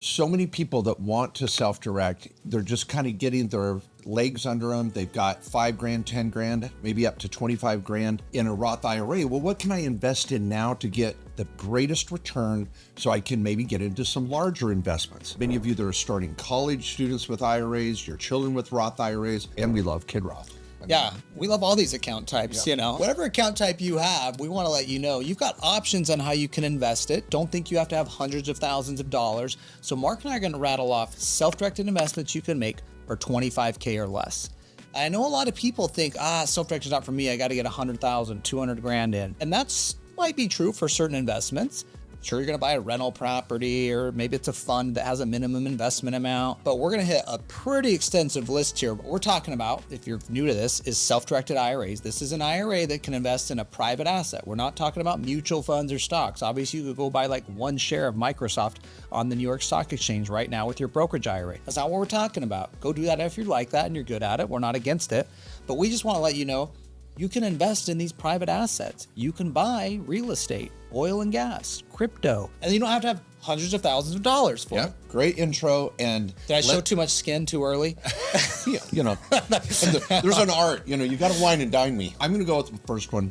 So many people that want to self-direct, they're just kind of getting their legs under them. They've got 5 grand, 10 grand, maybe up to 25 grand in a Roth IRA. Well, what can I invest in now to get the greatest return so I can maybe get into some larger investments? Many of you that are starting college students with IRAs, your children with Roth IRAs, and we love Kid Roth. Yeah, we love all these account types, you know. Whatever account type you have, we want to let you know you've got options on how you can invest it. Don't think you have to have hundreds of thousands of dollars. So Mark and I are going to rattle off self-directed investments you can make for $25K or less. I know a lot of people think, self-directed is not for me. I got to get 100,000, 200 grand in. And that's might be true for certain investments. Sure, you're going to buy a rental property, or maybe it's a fund that has a minimum investment amount, but we're going to hit a pretty extensive list here. What we're talking about, if you're new to this, is self-directed IRAs. This is an IRA that can invest in a private asset. We're not talking about mutual funds or stocks. Obviously, you could go buy like 1 share of Microsoft on the New York Stock Exchange right now with your brokerage IRA. That's not what we're talking about. Go do that if you like that and you're good at it. We're not against it, but we just want to let you know you can invest in these private assets. You can buy real estate, oil and gas, crypto, and you don't have to have hundreds of thousands of dollars for it. Great intro. And did I show too much skin too early? Yeah, you know, there's an art, you know, you got to wine and dine me. I'm going to go with the first one.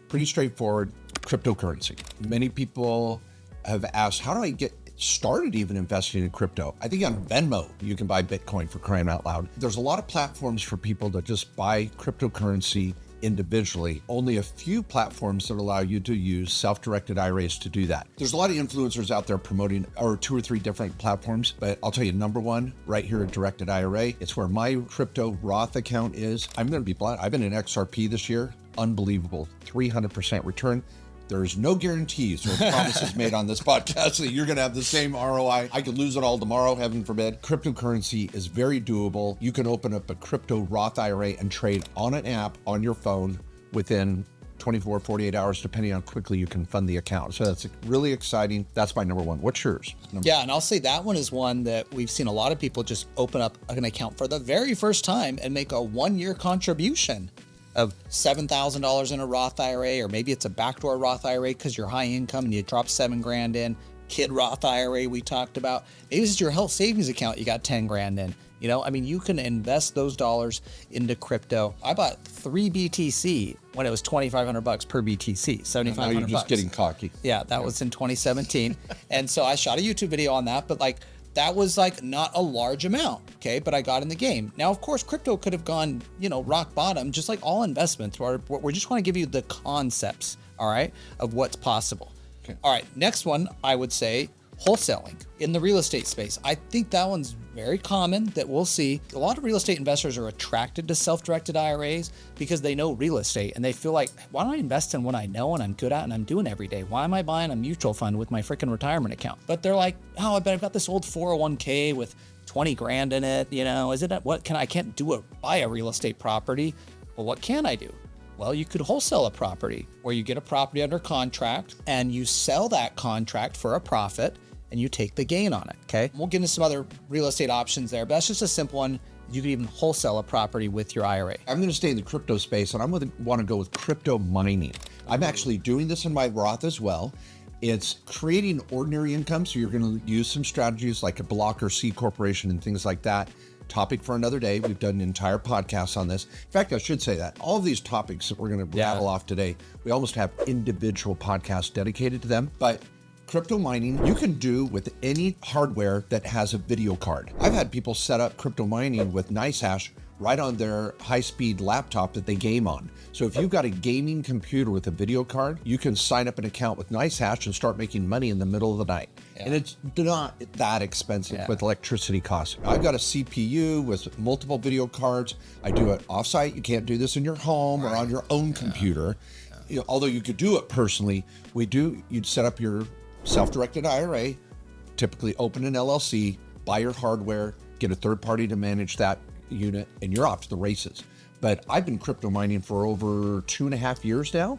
Pretty straightforward, cryptocurrency. Many people have asked, how do I get started even investing in crypto? I think on Venmo, you can buy Bitcoin, for crying out loud. There's a lot of platforms for people to just buy cryptocurrency individually. Only a few platforms that allow you to use self-directed IRAs to do that. There's a lot of influencers out there promoting, or 2 or 3 different platforms, but I'll tell you, number one, right here at Directed IRA, it's where my crypto Roth account is. I'm going to be blunt. I've been in XRP this year. Unbelievable. 300% return. There's no guarantees or promises made on this podcast that you're going to have the same ROI. I could lose it all tomorrow, heaven forbid. Cryptocurrency is very doable. You can open up a crypto Roth IRA and trade on an app on your phone within 24, 48 hours, depending on how quickly you can fund the account. So that's really exciting. That's my number one. What's yours? Yeah, and I'll say that one is one that we've seen a lot of people just open up an account for the very first time and make a 1-year contribution of $7,000 in a Roth IRA, or maybe it's a backdoor Roth IRA because you're high income and you drop 7 grand in. Kid Roth IRA we talked about. Maybe this is your health savings account, you got 10 grand in. You know, I mean, you can invest those dollars into crypto. I bought 3 BTC when it was $2,500 per BTC, $7,500. Now you're just getting cocky. Yeah, that was in 2017. And so I shot a YouTube video on that, but like, that was like not a large amount, okay? But I got in the game. Now, of course, crypto could have gone, you know, rock bottom, just like all investments. We're just want to give you the concepts, all right, of what's possible. Okay. All right, next one, I would say wholesaling in the real estate space. I think that one's very common that we'll see. A lot of real estate investors are attracted to self-directed IRAs because they know real estate and they feel like, why don't I invest in what I know and I'm good at and I'm doing every day? Why am I buying a mutual fund with my freaking retirement account? But they're like, oh, I bet I've got this old 401k with 20 grand in it. You know, I can't buy a real estate property. Well, what can I do? Well, you could wholesale a property where you get a property under contract and you sell that contract for a profit and you take the gain on it, okay? We'll get into some other real estate options there, but that's just a simple one. You can even wholesale a property with your IRA. I'm going to stay in the crypto space, and I'm going to want to go with crypto mining. I'm actually doing this in my Roth as well. It's creating ordinary income, so you're going to use some strategies like a blocker C corporation and things like that. Topic for another day. We've done an entire podcast on this. In fact, I should say that all of these topics that we're going to rattle off today, we almost have individual podcasts dedicated to them. But crypto mining, you can do with any hardware that has a video card. I've had people set up crypto mining with NiceHash right on their high-speed laptop that they game on. So if you've got a gaming computer with a video card, you can sign up an account with NiceHash and start making money in the middle of the night. Yeah. And it's not that expensive with electricity costs. I've got a CPU with multiple video cards. I do it offsite. You can't do this in your home or on your own computer. You know, although you could do it personally, you'd set up your self-directed IRA, typically open an LLC, buy your hardware, get a third party to manage that unit, and you're off to the races. But I've been crypto mining for over 2.5 years now,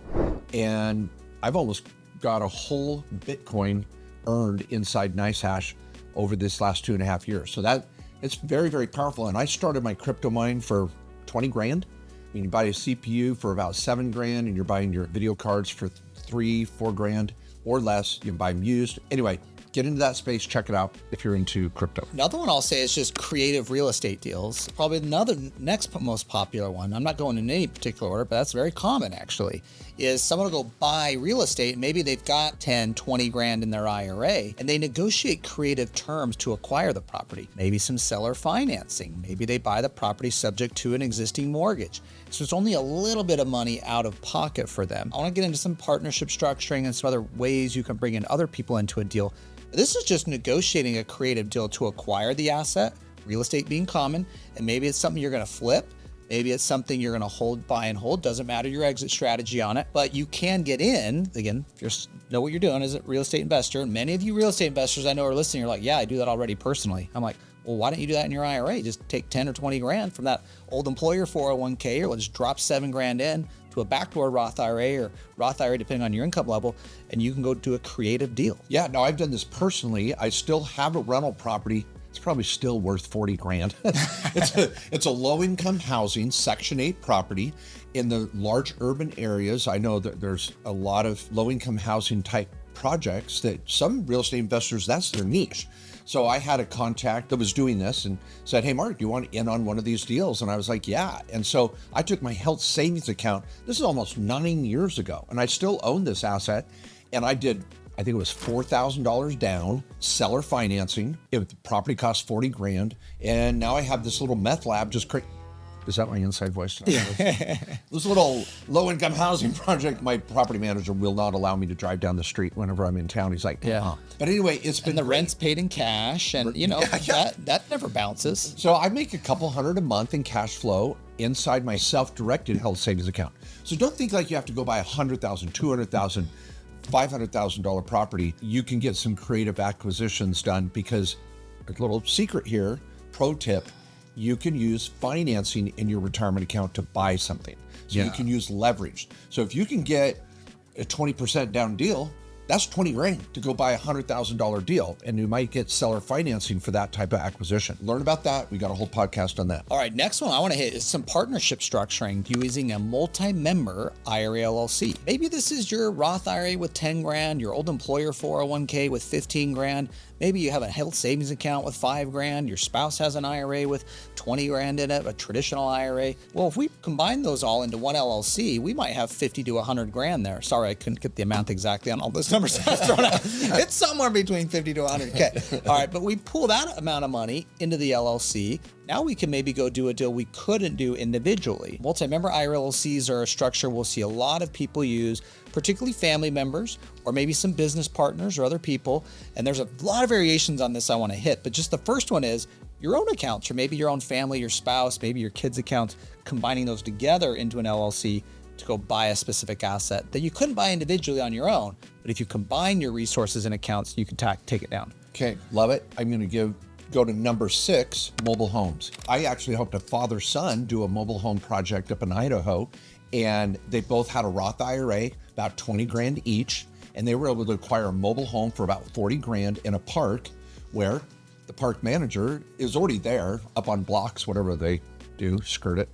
and I've almost got a whole Bitcoin earned inside NiceHash over this last 2.5 years. So that it's very, very powerful. And I started my crypto mine for 20 grand. I mean, you buy a CPU for about 7 grand, and you're buying your video cards for 3-4 grand or less. You can buy them used. Anyway, get into that space, check it out if you're into crypto. Another one I'll say is just creative real estate deals. Probably another next most popular one. I'm not going in any particular order, but that's very common actually, is someone will go buy real estate. Maybe they've got 10, 20 grand in their IRA and they negotiate creative terms to acquire the property. Maybe some seller financing. Maybe they buy the property subject to an existing mortgage. So it's only a little bit of money out of pocket for them. I want to get into some partnership structuring and some other ways you can bring in other people into a deal. This is just negotiating a creative deal to acquire the asset, real estate being common, and maybe it's something you're going to flip. Maybe it's something you're going to buy and hold. Doesn't matter your exit strategy on it, but you can get in. Again, if you know what you're doing as a real estate investor, and many of you real estate investors I know are listening, you're like, yeah, I do that already personally. I'm like, well, why don't you do that in your IRA? Just take 10 or 20 grand from that old employer 401k, or let's drop 7 grand in to a backdoor Roth IRA or Roth IRA, depending on your income level, and you can go do a creative deal. Yeah, no, I've done this personally. I still have a rental property. It's probably still worth 40 grand. It's a low-income housing, Section 8 property in the large urban areas. I know that there's a lot of low-income housing type projects that some real estate investors, that's their niche. So I had a contact that was doing this and said, hey, Mark, do you want in on one of these deals? And I was like, yeah. And so I took my health savings account. This is almost 9 years ago, and I still own this asset. And I think it was $4,000 down, seller financing. The property cost 40 grand. And now I have this little meth lab just is that my inside voice? Yeah. This little low-income housing project, my property manager will not allow me to drive down the street whenever I'm in town. He's like, yeah. But anyway, it's been the rent's paid in cash, and that never bounces. So I make a couple $100 a month in cash flow inside my self-directed health savings account. So don't think like you have to go buy $100,000, $200,000, $500,000 property. You can get some creative acquisitions done because a little secret here, pro tip, you can use financing in your retirement account to buy something. So you can use leverage. So if you can get a 20% down deal, that's 20 grand to go buy a $100,000 deal. And you might get seller financing for that type of acquisition. Learn about that. We got a whole podcast on that. All right, next one I want to hit is some partnership structuring using a multi-member IRA LLC. Maybe this is your Roth IRA with 10 grand, your old employer 401k with 15 grand. Maybe you have a health savings account with 5 grand. Your spouse has an IRA with 20 grand in it, a traditional IRA. Well, if we combine those all into one LLC, we might have 50 to 100 grand there. Sorry, I couldn't get the amount exactly on all those numbers I was throwing out. It's somewhere between 50 to 100K. All right, but we pull that amount of money into the LLC. Now we can maybe go do a deal we couldn't do individually. Multi-member IRA LLCs are a structure we'll see a lot of people use, particularly family members or maybe some business partners or other people. And there's a lot of variations on this I want to hit, but just the first one is your own accounts, or maybe your own family, your spouse, maybe your kids' accounts, combining those together into an LLC to go buy a specific asset that you couldn't buy individually on your own. But if you combine your resources and accounts, you can take it down. Okay, love it. I'm going to go to number 6, mobile homes. I actually helped a father-son do a mobile home project up in Idaho, and they both had a Roth IRA, about 20 grand each, and they were able to acquire a mobile home for about 40 grand in a park where the park manager is already there up on blocks, whatever they do, skirt it.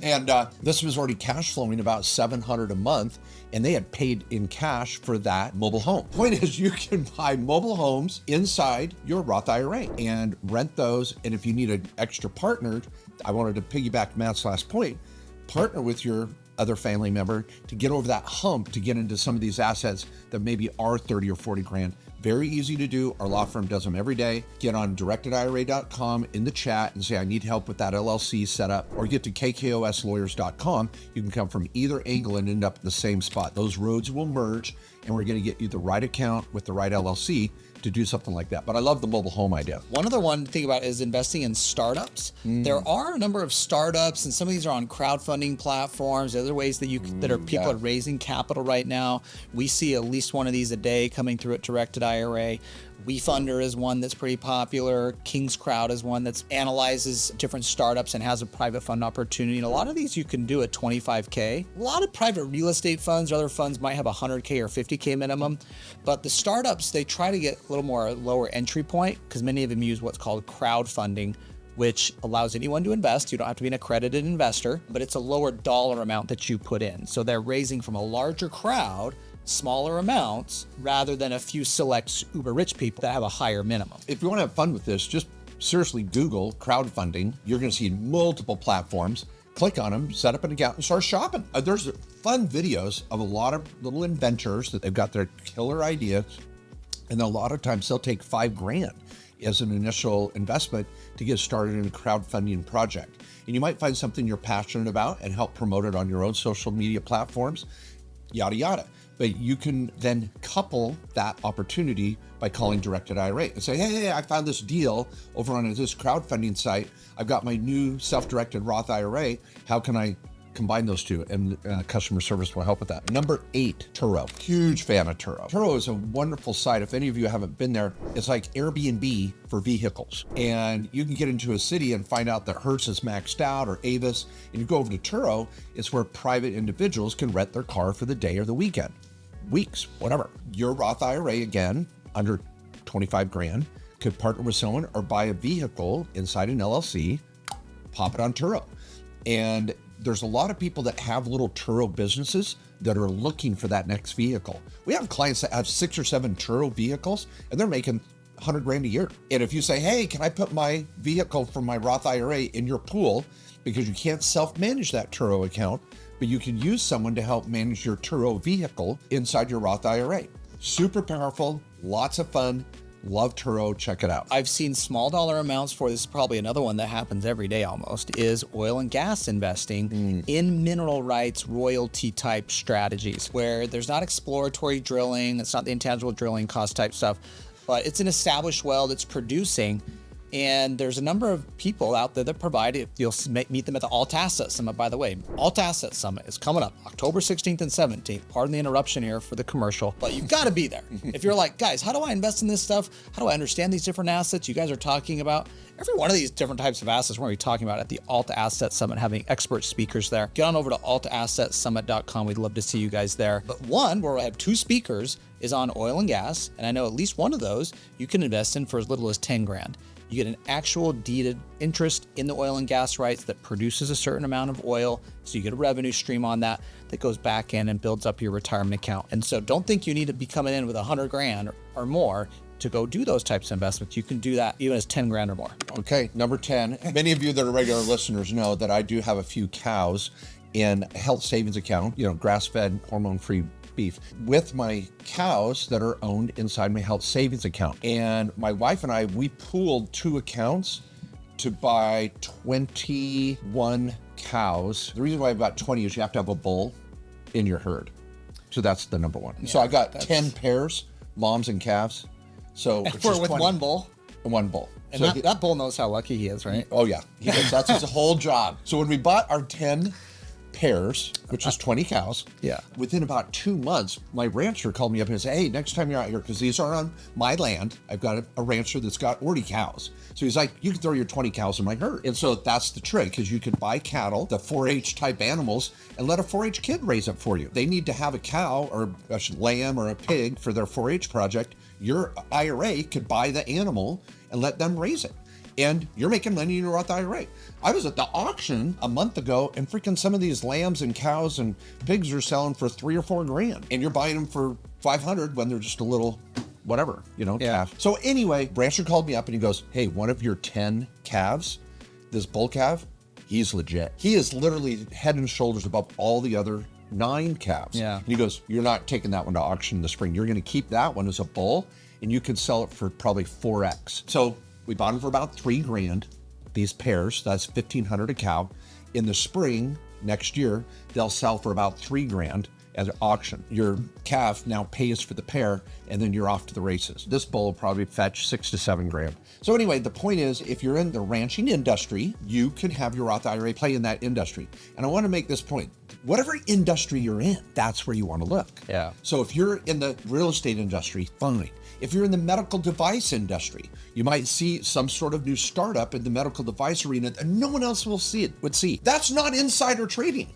And this was already cash flowing about $700 a month, and they had paid in cash for that mobile home. Point is, you can buy mobile homes inside your Roth IRA and rent those. And if you need an extra partner, I wanted to piggyback Matt's last point, partner with your other family member to get over that hump to get into some of these assets that maybe are 30 or 40 grand. Very easy to do. Our law firm does them every day. Get on directedira.com in the chat and say, I need help with that LLC setup, or get to kkOSlawyers.com. You can come from either angle and end up in the same spot. Those roads will merge, and we're going to get you the right account with the right LLC to do something like that. But I love the mobile home idea. One other one to think about is investing in startups. There are a number of startups, and some of these are on crowdfunding platforms. Other ways that people are raising capital right now. We see at least one of these a day coming through at Directed IRA. WeFunder is one that's pretty popular. King's Crowd is one that analyzes different startups and has a private fund opportunity. And a lot of these you can do at 25K. A lot of private real estate funds or other funds might have 100K or 50K minimum, but the startups, they try to get a little more lower entry point because many of them use what's called crowdfunding, which allows anyone to invest. You don't have to be an accredited investor, but it's a lower dollar amount that you put in. So they're raising from a larger crowd, smaller amounts rather than a few select uber rich people that have a higher minimum. If you want to have fun with this, just seriously Google crowdfunding. You're going to see multiple platforms. Click on them, set up an account, and start shopping. There's fun videos of a lot of little inventors that they've got their killer ideas, and a lot of times they'll take $5,000 as an initial investment to get started in a crowdfunding project. And you might find something you're passionate about and help promote it on your own social media platforms, yada, yada. But you can then couple that opportunity by calling Directed IRA and say, hey, I found this deal over on this crowdfunding site. I've got my new self-directed Roth IRA. How can I combine those two? And customer service will help with that. Number 8, Turo. Huge fan of Turo. Turo is a wonderful site. If any of you haven't been there, it's like Airbnb for vehicles. And you can get into a city and find out that Hertz is maxed out or Avis. And you go over to Turo, it's where private individuals can rent their car for the day or the weekend. Weeks, whatever. Your Roth IRA, again, under $25,000, could partner with someone or buy a vehicle inside an LLC, pop it on Turo. And there's a lot of people that have little Turo businesses that are looking for that next vehicle. We have clients that have 6 or 7 Turo vehicles and they're making $100,000 a year. And if you say, hey, can I put my vehicle from my Roth IRA in your pool, because you can't self-manage that Turo account, but you can use someone to help manage your Turo vehicle inside your Roth IRA. Super powerful, lots of fun. Love Turo, check it out. I've seen small dollar amounts for this. Is probably another one that happens every day almost, is oil and gas investing in mineral rights, royalty type strategies where there's not exploratory drilling, it's not the intangible drilling cost type stuff, but it's an established well that's producing. And there's a number of people out there that provide it. You'll meet them at the Alt Asset Summit, by the way. Alt Asset Summit is coming up October 16th and 17th. Pardon the interruption here for the commercial, but you've got to be there. If you're like, guys, how do I invest in this stuff? How do I understand these different assets you guys are talking about? Every one of these different types of assets we're going to be talking about at the Alt Asset Summit, having expert speakers there. Get on over to altassetsummit.com. We'd love to see you guys there. But one where we'll have 2 speakers is on oil and gas. And I know at least one of those you can invest in for as little as $10,000. You get an actual deeded interest in the oil and gas rights that produces a certain amount of oil. So you get a revenue stream on that goes back in and builds up your retirement account. And so don't think you need to be coming in with $100,000 or more to go do those types of investments. You can do that even as $10,000 or more. Okay, number 10. Many of you that are regular listeners know that I do have a few cows in a health savings account, grass-fed, hormone-free beef with my cows that are owned inside my health savings account. And my wife and I, we pooled 2 accounts to buy 21 cows. The reason why I've got 20 is you have to have a bull in your herd. So that's the number one. Yeah, so I got 10 pairs, moms and calves. So we're with 1 bull. One bull. And so that bull knows how lucky he is, right? Oh yeah, he does. That's his whole job. So when we bought our 10 pairs, which was 20 cows. Yeah. Within about 2 months, my rancher called me up and said, hey, next time you're out here, because these are on my land, I've got a rancher that's got 40 cows. So he's like, you can throw your 20 cows in my herd. And so that's the trick, because you could buy cattle, the 4-H type animals, and let a 4-H kid raise it for you. They need to have a cow or a lamb or a pig for their 4-H project. Your IRA could buy the animal and let them raise it. And you're making money in your Roth IRA. I was at the auction a month ago, and freaking some of these lambs and cows and pigs are selling for $3,000 or $4,000, and you're buying them for $500 when they're just a little, whatever, calf. So anyway, Brancher called me up and he goes, hey, one of your 10 calves, this bull calf, he's legit. He is literally head and shoulders above all the other 9 calves. Yeah. And he goes, you're not taking that one to auction in the spring. You're going to keep that one as a bull, and you could sell it for probably 4x. So we bought them for about $3,000, these pairs. That's $1,500 a cow. In the spring next year, they'll sell for about $3,000 at auction. Your calf now pays for the pair, and then you're off to the races. This bull will probably fetch $6,000 to $7,000. So anyway, the point is, if you're in the ranching industry, you can have your Roth IRA play in that industry. And I want to make this point. Whatever industry you're in, that's where you want to look. Yeah. So if you're in the real estate industry, fine. If you're in the medical device industry, you might see some sort of new startup in the medical device arena that no one else would see. That's not insider trading.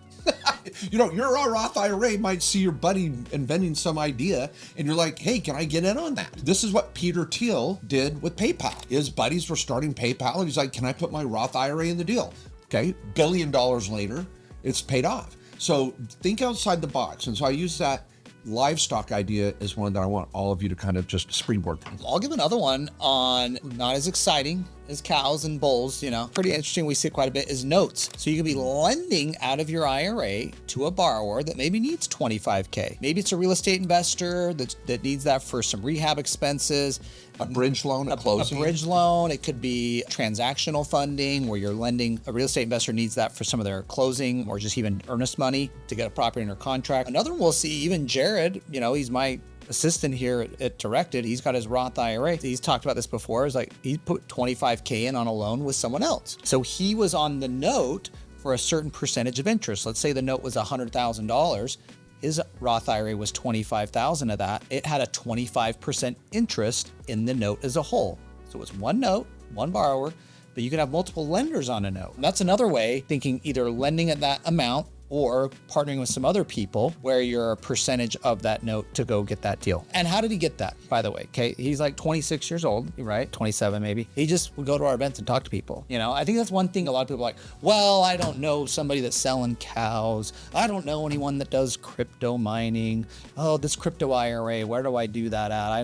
Your Roth IRA might see your buddy inventing some idea and you're like, hey, can I get in on that? This is what Peter Thiel did with PayPal. His buddies were starting PayPal and he's like, can I put my Roth IRA in the deal? Okay, $1 billion later, it's paid off. So think outside the box. And so I use that livestock idea is one that I want all of you to kind of just springboard. I'll give another one on not as exciting as cows and bulls, pretty interesting. We see it quite a bit is notes. So you can be lending out of your IRA to a borrower that maybe needs $25K. Maybe it's a real estate investor that needs that for some rehab expenses. A bridge loan, a closing. A bridge loan. It could be transactional funding where you're lending. A real estate investor needs that for some of their closing or just even earnest money to get a property under contract. Another one we'll see, even Jared, he's my assistant here at Directed. He's got his Roth IRA. He's talked about this before. It's like he put $25K in on a loan with someone else. So he was on the note for a certain percentage of interest. Let's say the note was $100,000. His Roth IRA was $25,000 of that. It had a 25% interest in the note as a whole. So it's one note, one borrower, but you can have multiple lenders on a note. And that's another way, thinking either lending at that amount or partnering with some other people where you're a percentage of that note to go get that deal. And how did he get that, by the way? Okay, he's like 26 years old, right? 27 maybe. He just would go to our events and talk to people. I think that's one thing a lot of people are like, well, I don't know somebody that's selling cows. I don't know anyone that does crypto mining. Oh, this crypto IRA, where do I do that at? I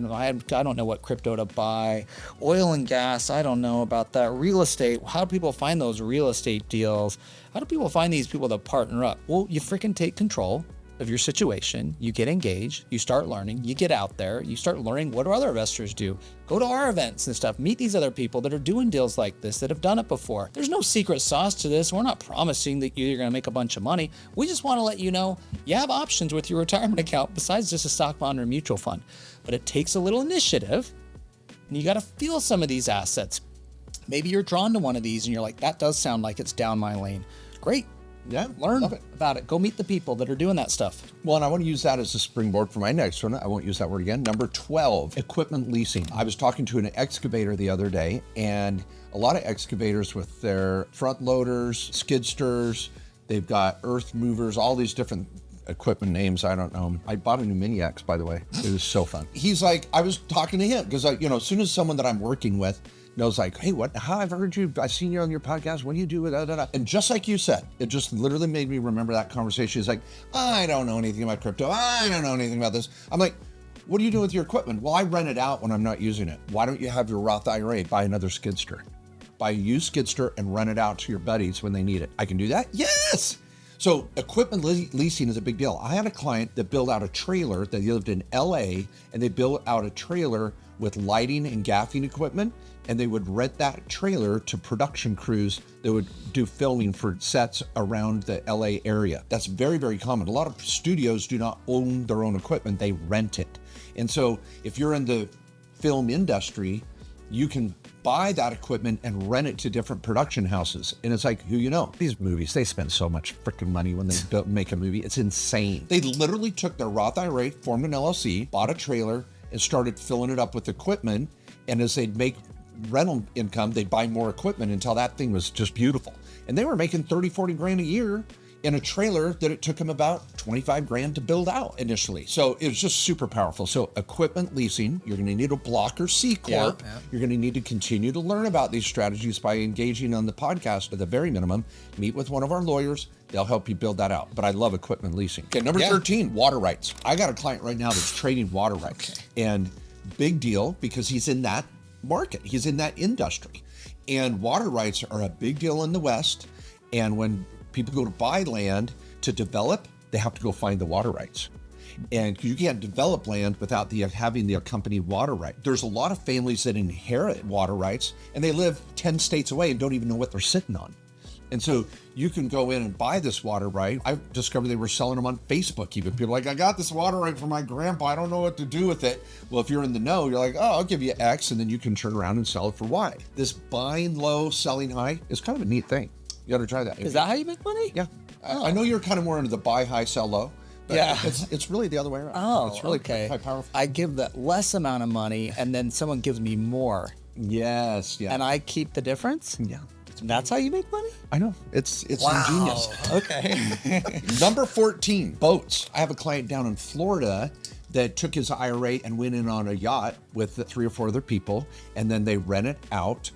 don't know what crypto to buy. Oil and gas, I don't know about that. Real estate, how do people find those real estate deals? How do people find these people that partner up? Well, you freaking take control of your situation. You get engaged. You start learning. You get out there. You start learning what do other investors do. Go to our events and stuff. Meet these other people that are doing deals like this, that have done it before. There's no secret sauce to this. We're not promising that you're going to make a bunch of money. We just want to let you know you have options with your retirement account besides just a stock bond or mutual fund. But it takes a little initiative, and you got to feel some of these assets. Maybe you're drawn to one of these and you're like, that does sound like it's down my lane. Great. Yeah, learn about it. Go meet the people that are doing that stuff. Well, and I want to use that as a springboard for my next one. I won't use that word again. Number 12, equipment leasing. I was talking to an excavator the other day, and a lot of excavators with their front loaders, skid steers, they've got earth movers, all these different equipment names. I don't know. I bought a new Mini X, by the way. It was so fun. He's like, I was talking to him because as soon as someone that I'm working with knows like, hey, how I've heard you, I've seen you on your podcast. What do you do with that? And just like you said, it just literally made me remember that conversation. He's like, I don't know anything about crypto. I don't know anything about this. I'm like, what do you do with your equipment? Well, I rent it out when I'm not using it. Why don't you have your Roth IRA buy another skid steer? Buy a used skid steer and rent it out to your buddies when they need it. I can do that? Yes. So equipment leasing is a big deal. I had a client that built out a trailer that lived in LA, and they built out a trailer with lighting and gaffing equipment, and they would rent that trailer to production crews that would do filming for sets around the LA area. That's very, very common. A lot of studios do not own their own equipment, they rent it. And so if you're in the film industry, you can buy that equipment and rent it to different production houses. And it's like, these movies, they spend so much freaking money when they make a movie. It's insane. They literally took their Roth IRA, formed an LLC, bought a trailer, and started filling it up with equipment. And as they'd make rental income, they'd buy more equipment until that thing was just beautiful. And they were making 30, 40 grand a year in a trailer that it took them about 25 grand to build out initially. So it was just super powerful. So equipment leasing, you're going to need a blocker C Corp. Yeah. You're going to need to continue to learn about these strategies by engaging on the podcast at the very minimum. Meet with one of our lawyers. They'll help you build that out. But I love equipment leasing. Okay, number 13, water rights. I got a client right now that's trading water rights. Okay. And big deal because he's in that market. He's in that industry. And water rights are a big deal in the West. And when people go to buy land to develop, they have to go find the water rights. And you can't develop land without having the accompanied water right. There's a lot of families that inherit water rights and they live 10 states away and don't even know what they're sitting on. And so you can go in and buy this water right. I discovered they were selling them on Facebook even. People are like, I got this water right from my grandpa. I don't know what to do with it. Well, if you're in the know, you're like, oh, I'll give you X, and then you can turn around and sell it for Y. This buying low, selling high is kind of a neat thing. You got to try that. Is that how you make money? Yeah. Oh. I know you're kind of more into the buy high, sell low. But yeah. It's really the other way around. Oh, it's really okay. High powerful. I give that less amount of money and then someone gives me more. Yes. Yeah. And I keep the difference? Yeah. That's how you make money? I know. It's ingenious. Okay. Number 14, boats. I have a client down in Florida that took his IRA and went in on a yacht with 3 or 4 other people, and then they rent it out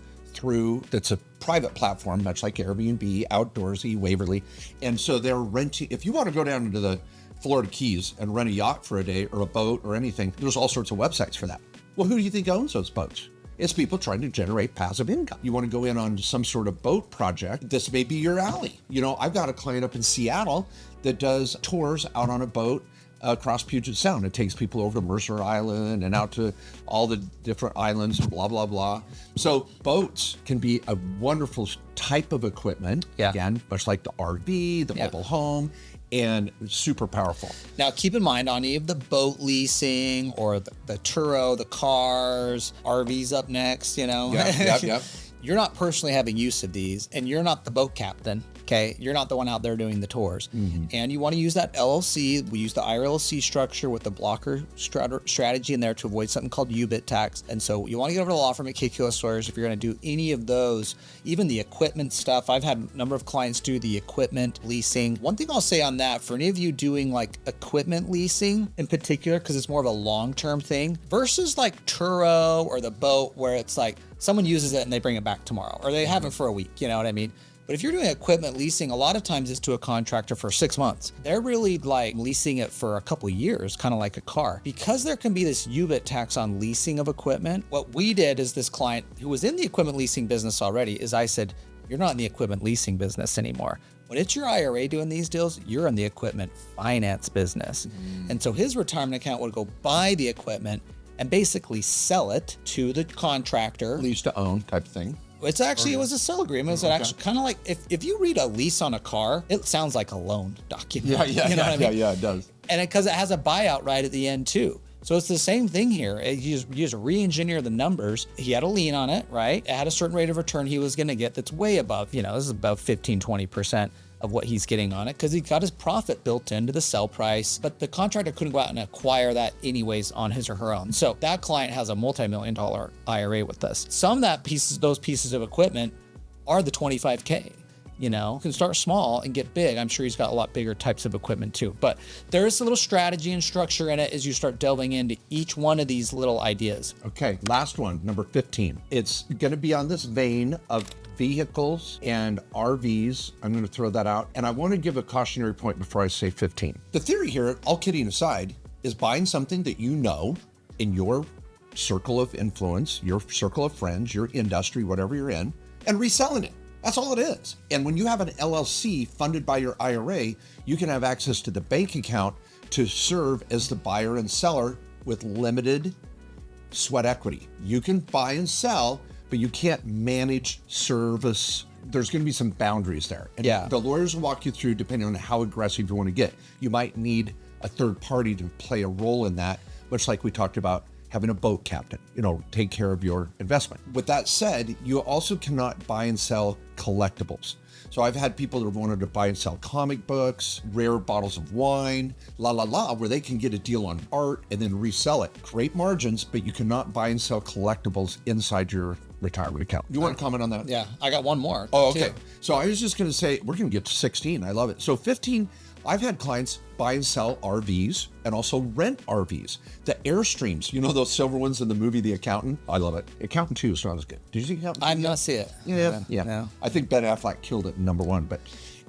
that's a private platform, much like Airbnb, Outdoorsy, Waverly. And so they're renting. If you want to go down into the Florida Keys and rent a yacht for a day or a boat or anything, there's all sorts of websites for that. Well, who do you think owns those boats? It's people trying to generate passive income. You want to go in on some sort of boat project, this may be your alley. You know, I've got a client up in Seattle that does tours out on a boat across Puget Sound. It takes people over to Mercer Island and out to all the different islands, blah, blah, blah. So boats can be a wonderful type of equipment. Yeah. Again, much like the RV, the mobile home, and super powerful. Now, keep in mind, on any of the boat leasing or the Turo, the cars, RVs up next, you know, Yep. You're not personally having use of these, and you're not the boat captain. Okay, you're not the one out there doing the tours. And you want to use that LLC. We use the IRA LLC structure with the blocker strategy in there to avoid something called UBIT tax. And so you want to get over to the law firm at Meticulous Lawyers if you're going to do any of those, even the equipment stuff. I've had a number of clients do the equipment leasing. One thing I'll say on that, for any of you doing like equipment leasing in particular, because it's more of a long-term thing versus like Turo or the boat where it's like someone uses it and they bring it back tomorrow, or they have it for a week, you know what I mean? But if you're doing equipment leasing, a lot of times it's to a contractor for 6 months. They're really like leasing it for a couple of years, kind of like a car. Because there can be this UBIT tax on leasing of equipment, what we did is this client who was in the equipment leasing business already is I said, you're not in the equipment leasing business anymore. When it's your IRA doing these deals, you're in the equipment finance business. And so his retirement account would go buy the equipment and basically sell it to the contractor. Lease to own type thing. It's actually, it was a sell agreement. It's actually kind of like, if you read a lease on a car, it sounds like a loan document. Yeah, it does. And because it has a buyout right at the end too. So it's the same thing here. You just re-engineer the numbers. He had a lien on it, right? It had a certain rate of return he was going to get that's way above, this is about 15, 20% of what he's getting on it because he got his profit built into the sell price, but the contractor couldn't go out and acquire that anyways on his or her own. So that client has a multi-million-dollar IRA with us. Some of those pieces of equipment are the 25K. You can start small and get big. I'm sure he's got a lot bigger types of equipment too. But there is a little strategy and structure in it as you start delving into each one of these little ideas. Okay, last one, number 15. It's going to be on this vein of vehicles and RVs. I'm going to throw that out. And I want to give a cautionary point before I say 15. The theory here, all kidding aside, is buying something that you know in your circle of influence, your circle of friends, your industry, whatever you're in, and reselling it. That's all it is. And when you have an LLC funded by your IRA, you can have access to the bank account to serve as the buyer and seller with limited sweat equity. You can buy and sell, but you can't manage service. There's going to be some boundaries there. And the lawyers will walk you through depending on how aggressive you want to get. You might need a third party to play a role in that, much like we talked about having a boat captain, take care of your investment. With that said, you also cannot buy and sell collectibles. So I've had people that have wanted to buy and sell comic books, rare bottles of wine, where they can get a deal on art and then resell it. Great margins, but you cannot buy and sell collectibles inside your retirement account. You want to comment on that? Yeah, I got one more. Oh, okay. So I was just going to say, we're going to get to 16. I love it. So 15, I've had clients buy and sell RVs and also rent RVs. The Airstreams, those silver ones in the movie The Accountant? I love it. Accountant 2 is not as good. Did you see Accountant 2? I've not seen it. Yeah. No. I think Ben Affleck killed it in number 1. But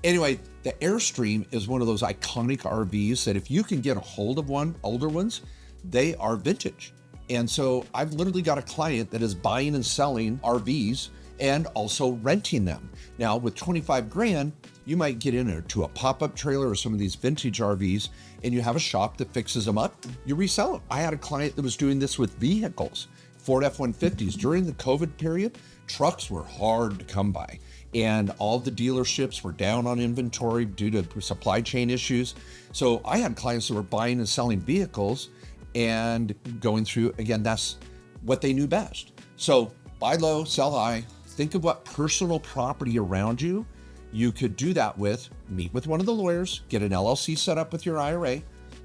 anyway, the Airstream is one of those iconic RVs that if you can get a hold of older ones, they are vintage. And so I've literally got a client that is buying and selling RVs and also renting them. Now with 25 grand, you might get into a pop-up trailer or some of these vintage RVs and you have a shop that fixes them up, you resell them. I had a client that was doing this with vehicles, Ford F-150s. During the COVID period, trucks were hard to come by and all the dealerships were down on inventory due to supply chain issues. So I had clients that were buying and selling vehicles and going through, again, that's what they knew best. So buy low, sell high. Think of what personal property around you could do that with. Meet with one of the lawyers, get an LLC set up with your IRA,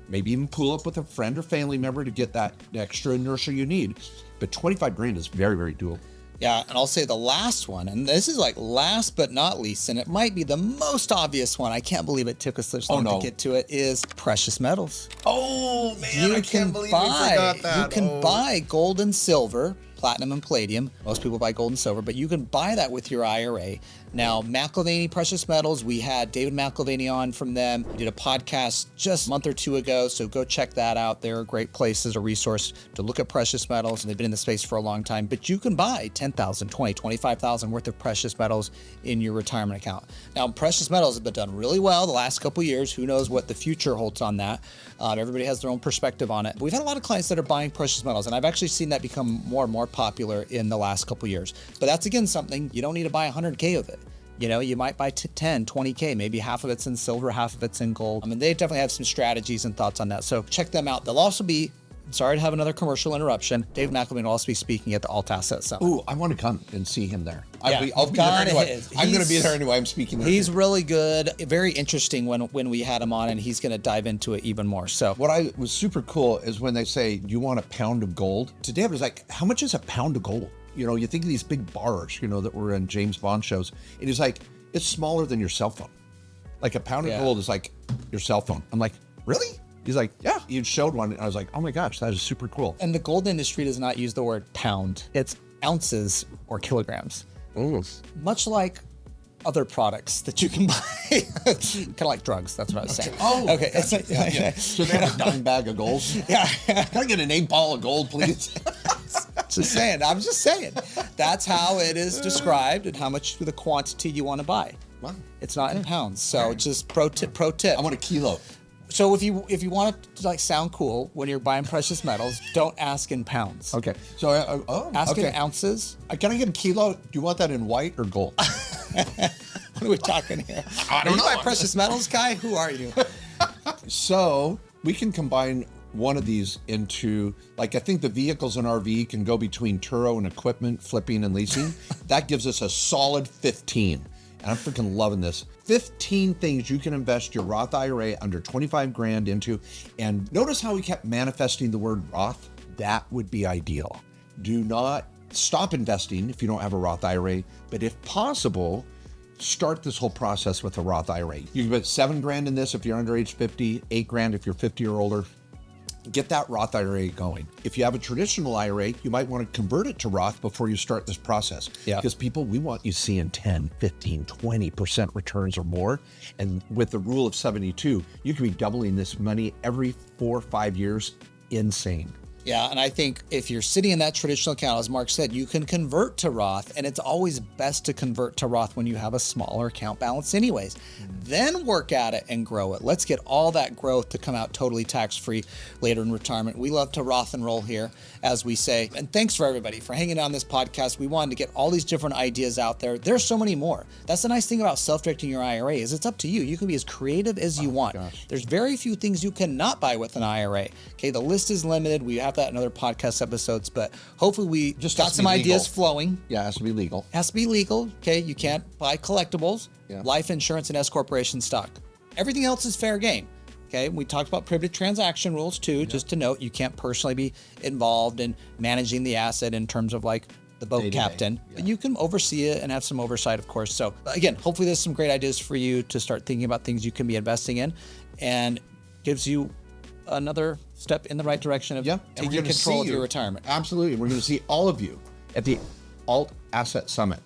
maybe even pool up with a friend or family member to get that extra inertia you need. But 25 grand is very, very doable. Yeah, and I'll say the last one, and this is like last but not least, and it might be the most obvious one. I can't believe it took us so long to get to it, is precious metals. Oh, man, I can't believe we forgot that. You can buy gold and silver platinum and palladium. Most people buy gold and silver, but you can buy that with your IRA. Now, McIlvaney Precious Metals, we had David McIlvaney on from them. We did a podcast just a month or two ago, so go check that out. They're a great place as a resource to look at precious metals, and they've been in the space for a long time. But you can buy $10,000, $20,000, $25,000 worth of precious metals in your retirement account. Now, precious metals have been done really well the last couple of years. Who knows what the future holds on that? Everybody has their own perspective on it. But we've had a lot of clients that are buying precious metals, and I've actually seen that become more and more popular in the last couple of years. But that's, again, something you don't need to buy 100K of it. You know, you might buy 10, 20K, maybe half of it's in silver, half of it's in gold. I mean, they definitely have some strategies and thoughts on that. So check them out. They'll also be, sorry to have another commercial interruption, Dave McIlvaney will also be speaking at the Alt Asset Summit. Ooh, I want to come and see him there. Yeah, I'll be there anyway. I'm going to be there anyway. I'm speaking there. He's really good. Very interesting when we had him on, and he's going to dive into it even more. So what I was super cool is when they say, do you want a pound of gold? To David, it's like, how much is a pound of gold? You know, you think of these big bars, you know, that were in James Bond shows. It is like, it's smaller than your cell phone. Like a pound of gold is like your cell phone. I'm like, really? He's like, yeah. You showed one, and I was like, oh my gosh, that is super cool. And the gold industry does not use the word pound. It's ounces or kilograms. Oh. Much like other products that you can buy. Kind of like drugs, that's what I was saying. Oh, okay. Gotcha. Yeah. So they have a dime bag of gold? Yeah. Can I get an 8-ball of gold, please? Just saying. I'm just saying. That's how it is described and how much the quantity you want to buy. Wow. It's not in pounds. So just pro tip. I want a kilo. So if you want it to like sound cool when you're buying precious metals, don't ask in pounds. Okay. So Ask in ounces. Can I get a kilo? Do you want that in white or gold? What are we talking here? I don't know. Are you my precious metals guy? Who are you? So we can combine one of these into, like, I think the vehicles and RV can go between Turo and equipment, flipping and leasing. That gives us a solid 15. And I'm freaking loving this. 15 things you can invest your Roth IRA under 25 grand into. And notice how we kept manifesting the word Roth? That would be ideal. Do not stop investing if you don't have a Roth IRA, but if possible, start this whole process with a Roth IRA. You can put 7 grand in this if you're under age 50, 8 grand if you're 50 or older. Get that Roth IRA going. If you have a traditional IRA, you might want to convert it to Roth before you start this process. Yeah. Because people, we want you seeing 10, 15, 20% returns or more. And with the rule of 72, you can be doubling this money every 4 or 5 years. Insane. Yeah, and I think if you're sitting in that traditional account, as Mark said, you can convert to Roth, and it's always best to convert to Roth when you have a smaller account balance anyways. Then work at it and grow it. Let's get all that growth to come out totally tax-free later in retirement. We love to Roth and roll here, as we say. And thanks for everybody for hanging on this podcast. We wanted to get all these different ideas out there. There's so many more. That's the nice thing about self-directing your IRA is it's up to you. You can be as creative as you want. Gosh. There's very few things you cannot buy with an IRA. Okay, the list is limited. We have that in other podcast episodes, but hopefully we just got some ideas flowing. Yeah, it has to be legal. Has to be legal. Okay, you can't buy collectibles, life insurance, and S corporation stock. Everything else is fair game. Okay, we talked about prohibited transaction rules too. Just to note, you can't personally be involved in managing the asset in terms of like the boat captain. But you can oversee it and have some oversight, of course. So again, hopefully there's some great ideas for you to start thinking about things you can be investing in, and gives you another step in the right direction of taking control of your retirement. Absolutely. We're going to see all of you at the Alt Asset Summit.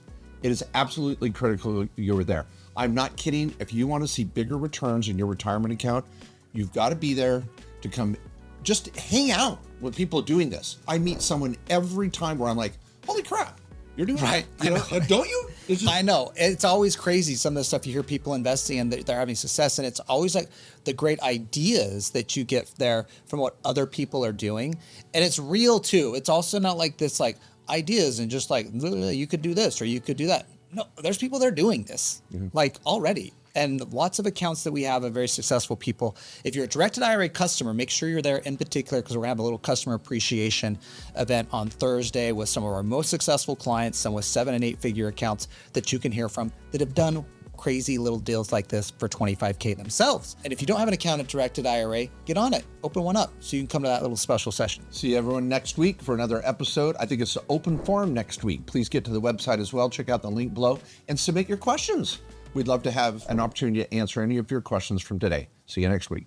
It is absolutely critical you were there. I'm not kidding. If you want to see bigger returns in your retirement account, you've got to be there to come just hang out with people doing this. I meet someone every time where I'm like, holy crap, you're doing right. You know, don't you? I know. It's always crazy, some of the stuff you hear people investing in, they're having success. And it's always like the great ideas that you get there from what other people are doing. And it's real too. It's also not like this like ideas and just like, you could do this or you could do that. No, there's people that are doing this like already. And lots of accounts that we have are very successful people. If you're a directed IRA customer, make sure you're there in particular, because we're going to have a little customer appreciation event on Thursday with some of our most successful clients, some with 7 and 8 figure accounts that you can hear from that have done crazy little deals like this for 25K themselves. And if you don't have an account at directed IRA, get on it. Open one up so you can come to that little special session. See everyone next week for another episode. I think it's an open forum next week. Please get to the website as well. Check out the link below and submit your questions. We'd love to have an opportunity to answer any of your questions from today. See you next week.